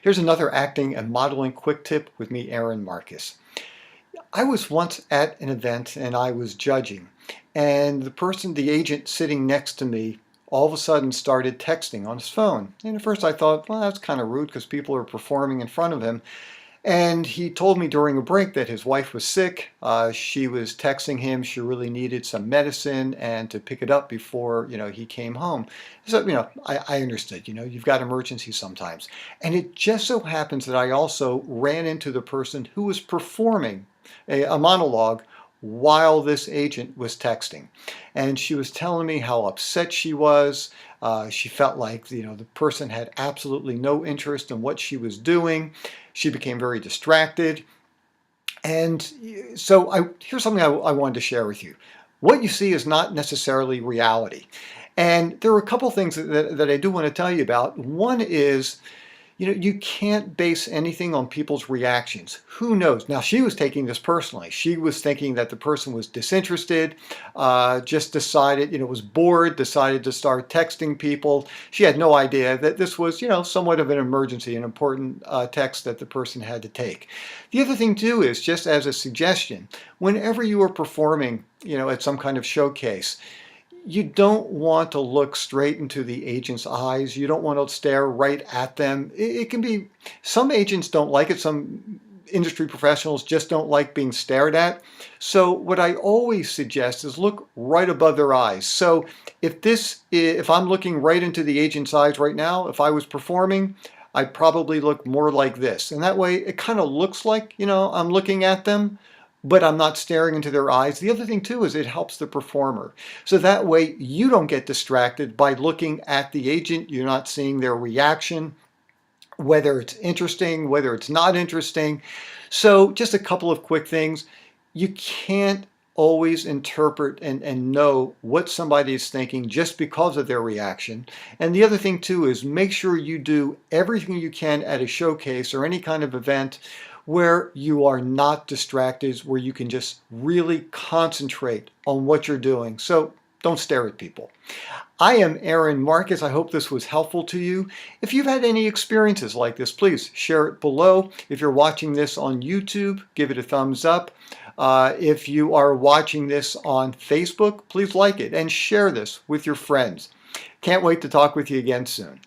Here's another acting and modeling quick tip with me, Aaron Marcus. I was once at an event and I was judging, and the agent sitting next to me, all of a sudden started texting on his phone. And at first I thought, well, that's kind of rude because people are performing in front of him. And he told me during a break that his wife was sick. She was texting him. She really needed some medicine and to pick it up before, he came home. So, I understood, you've got emergencies sometimes. And it just so happens that I also ran into the person who was performing a monologue while this agent was texting. And she was telling me how upset she was. She felt like, the person had absolutely no interest in what she was doing. She became very distracted. And so here's something I wanted to share with you. What you see is not necessarily reality. And there are a couple things that I do want to tell you about. One is, you can't base anything on people's reactions. Who knows? Now, she was taking this personally. She was thinking that the person was disinterested, just decided, was bored, decided to start texting people. She had no idea that this was, somewhat of an emergency, an important text that the person had to take. The other thing, too, is just as a suggestion, whenever you are performing, at some kind of showcase, you don't want to look straight into the agent's eyes. You don't want to stare right at them. It can be, some agents don't like it. Some industry professionals just don't like being stared at. So what I always suggest is look right above their eyes. So if I'm looking right into the agent's eyes right now, if I was performing, I'd probably look more like this. And that way it kind of looks like, I'm looking at them, but I'm not staring into their eyes. The other thing too is it helps the performer. So that way you don't get distracted by looking at the agent. You're not seeing their reaction, whether it's interesting, whether it's not interesting. So just a couple of quick things. You can't always interpret and know what somebody is thinking just because of their reaction. And the other thing too is make sure you do everything you can at a showcase or any kind of event where you are not distracted, where you can just really concentrate on what you're doing. So don't stare at people. I am Aaron Marcus. I hope this was helpful to you. If you've had any experiences like this, please share it below. If you're watching this on YouTube, give it a thumbs up. If you are watching this on Facebook, please like it and share this with your friends. Can't wait to talk with you again soon.